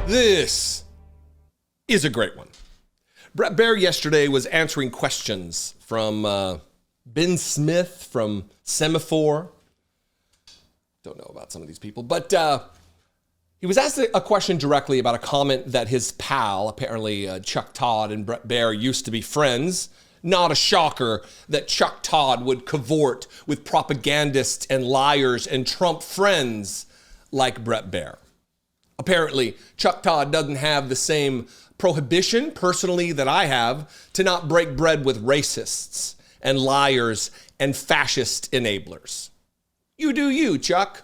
This is a great one. Bret Baier yesterday was answering questions from Ben Smith from Semaphore. Don't know about some of these people, but he was asked a question directly about a comment that his pal, apparently Chuck Todd and Bret Baier, used to be friends. Not a shocker that Chuck Todd would cavort with propagandists and liars and Trump friends like Bret Baier. Apparently, Chuck Todd doesn't have the same prohibition personally that I have to not break bread with racists and liars and fascist enablers. You do you, Chuck.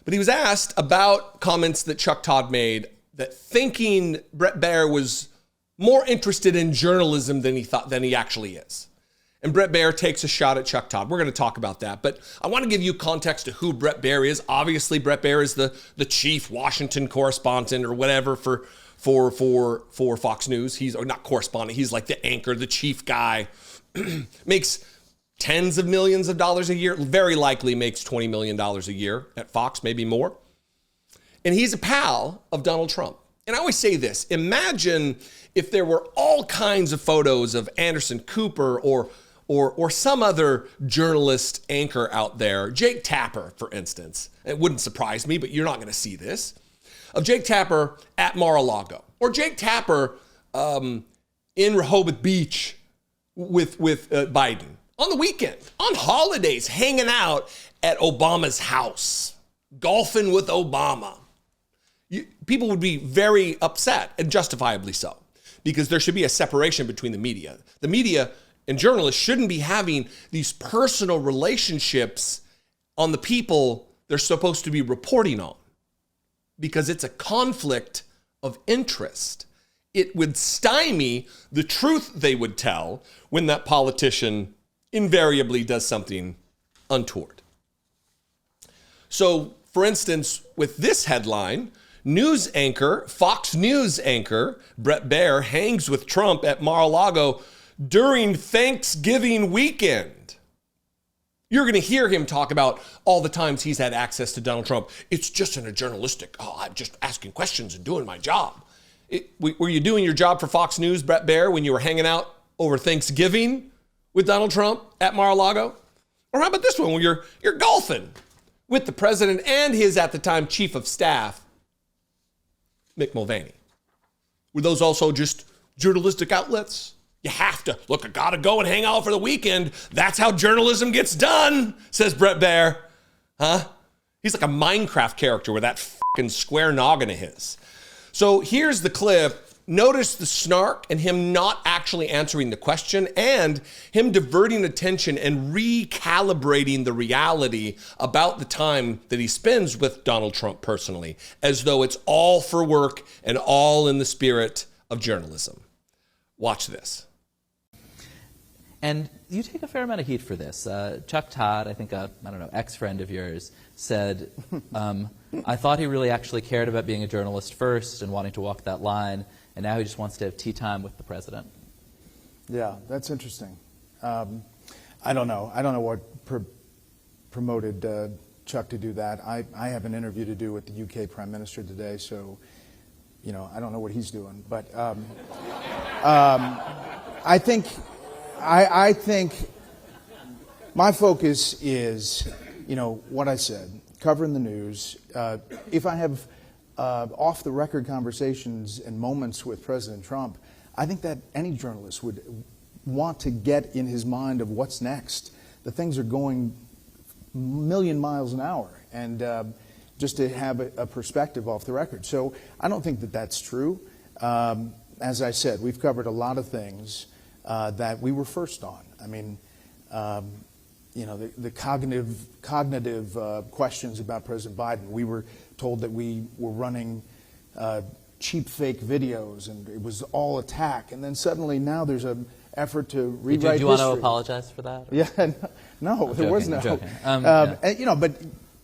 But he was asked about comments that Chuck Todd made that thinking Bret Baier was more interested in journalism than he actually is. And Bret Baier takes a shot at Chuck Todd. We're going to talk about that. But I want to give you context to who Bret Baier is. Obviously, Bret Baier is the chief Washington correspondent or whatever for Fox News. He's, or not correspondent, he's like the anchor, the chief guy. Makes tens of millions of dollars a year. Very likely makes $20 million a year at Fox, maybe more. And he's a pal of Donald Trump. And I always say this, imagine if there were all kinds of photos of Anderson Cooper or some other journalist anchor out there, Jake Tapper, for instance. It wouldn't surprise me, but you're not going to see this. Of Jake Tapper at Mar-a-Lago, or Jake Tapper in Rehoboth Beach with Biden on the weekend, on holidays, hanging out at Obama's house, golfing with Obama. People would be very upset, and justifiably so, because there should be a separation between the media. The media and journalists shouldn't be having these personal relationships on the people they're supposed to be reporting on, because it's a conflict of interest. It would stymie the truth they would tell when that politician invariably does something untoward. So, for instance, with this headline, news anchor, Fox News anchor, Bret Baier hangs with Trump at Mar-a-Lago during Thanksgiving weekend. You're going to hear him talk about all the times he's had access to Donald Trump. It's just in a journalistic, I'm just asking questions and doing my job. Were you doing your job for Fox News, Bret Baier, when you were hanging out over Thanksgiving with Donald Trump at Mar-a-Lago? Or how about this one, where you're golfing with the president and his, at the time, chief of staff, Mick Mulvaney? Were those also just journalistic outlets? You have to, look, I gotta go and hang out for the weekend. That's how journalism gets done, says Bret Baier. Huh? He's like a Minecraft character with that fucking square noggin of his. So here's the clip. Notice the snark and him not actually answering the question and him diverting attention and recalibrating the reality about the time that he spends with Donald Trump personally, as though it's all for work and all in the spirit of journalism. Watch this. And you take a fair amount of heat for this. Chuck Todd, I think ex-friend of yours, said, I thought he really actually cared about being a journalist first and wanting to walk that line, and now he just wants to have tea time with the president. Yeah, that's interesting. I don't know. I don't know what promoted Chuck to do that. I have an interview to do with the UK Prime Minister today, so, I don't know what he's doing. But I think my focus is, what I said, covering the news. If I have off-the-record conversations and moments with President Trump, I think that any journalist would want to get in his mind of what's next. The things are going a million miles an hour, and just to have a perspective off the record. So I don't think that that's true. As I said, we've covered a lot of things that we were first on. I mean, the cognitive questions about President Biden. We were told that we were running cheap fake videos, and it was all attack. And then suddenly now there's an effort to rewrite history. Do you want to apologize for that? Yeah, no, there was no. Yeah. But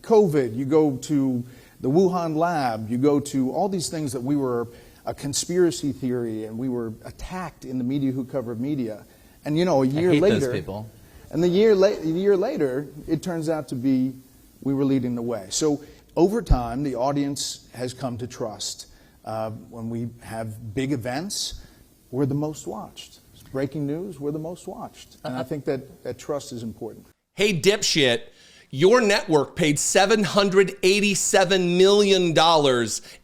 COVID, you go to the Wuhan lab, you go to all these things that we were a conspiracy theory, and we were attacked in the media who covered media. And a year later, those people. And a year later, it turns out to be we were leading the way. So over time, the audience has come to trust. When we have big events, we're the most watched. Breaking news, we're the most watched. And I think that trust is important. Hey, dipshit, your network paid $787 million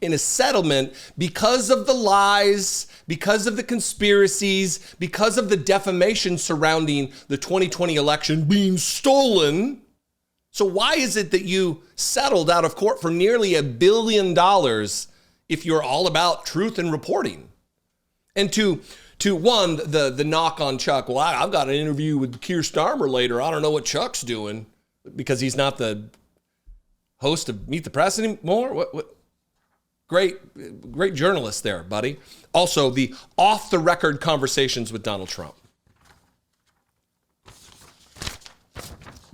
in a settlement because of the lies, because of the conspiracies, because of the defamation surrounding the 2020 election being stolen. So why is it that you settled out of court for nearly $1 billion if you're all about truth and reporting? And to one, the knock on Chuck, well, I've got an interview with Keir Starmer later. I don't know what Chuck's doing because he's not the host of Meet the Press anymore. What? Great journalist there, buddy. Also, the off-the-record conversations with Donald Trump.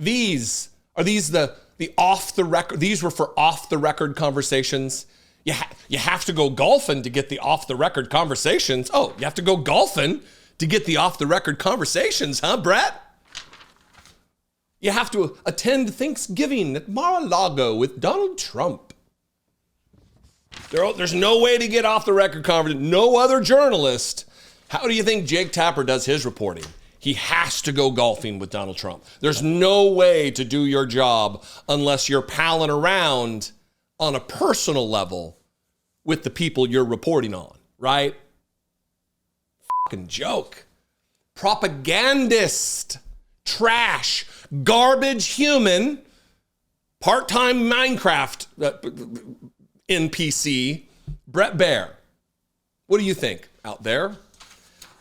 Are these the off-the-record? These were for off-the-record conversations. You have to go golfing to get the off-the-record conversations. Oh, you have to go golfing to get the off-the-record conversations, huh, Bret? You have to attend Thanksgiving at Mar-a-Lago with Donald Trump. There's no way to get off-the-record conversation. No other journalist. How do you think Jake Tapper does his reporting? He has to go golfing with Donald Trump. There's no way to do your job unless you're palling around on a personal level with the people you're reporting on, right? Fucking joke. Propagandist, trash, garbage human, part-time Minecraft NPC, Bret Baier. What do you think out there?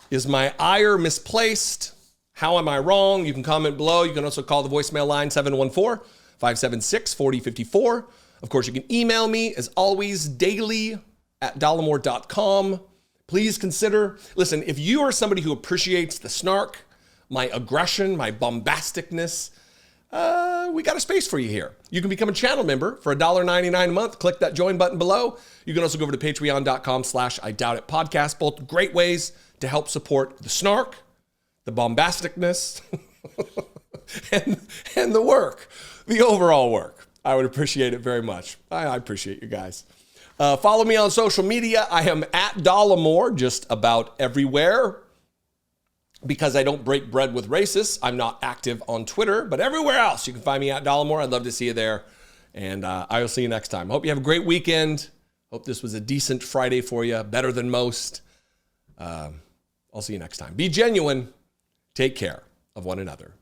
Is my ire misplaced? How am I wrong? You can comment below. You can also call the voicemail line 714-576-4054. Of course, you can email me, as always, daily@dollemore.com. Please consider, listen, if you are somebody who appreciates the snark, my aggression, my bombasticness, we got a space for you here. You can become a channel member for $1.99 a month. Click that join button below. You can also go over to patreon.com/IDoubtItPodcast. Both great ways to help support the snark, the bombasticness, and the work, the overall work. I would appreciate it very much. I appreciate you guys. Follow me on social media. I am at Dollemore just about everywhere. Because I don't break bread with racists, I'm not active on Twitter, but everywhere else you can find me at Dollemore. I'd love to see you there. And I will see you next time. Hope you have a great weekend. Hope this was a decent Friday for you, better than most. I'll see you next time. Be genuine. Take care of one another.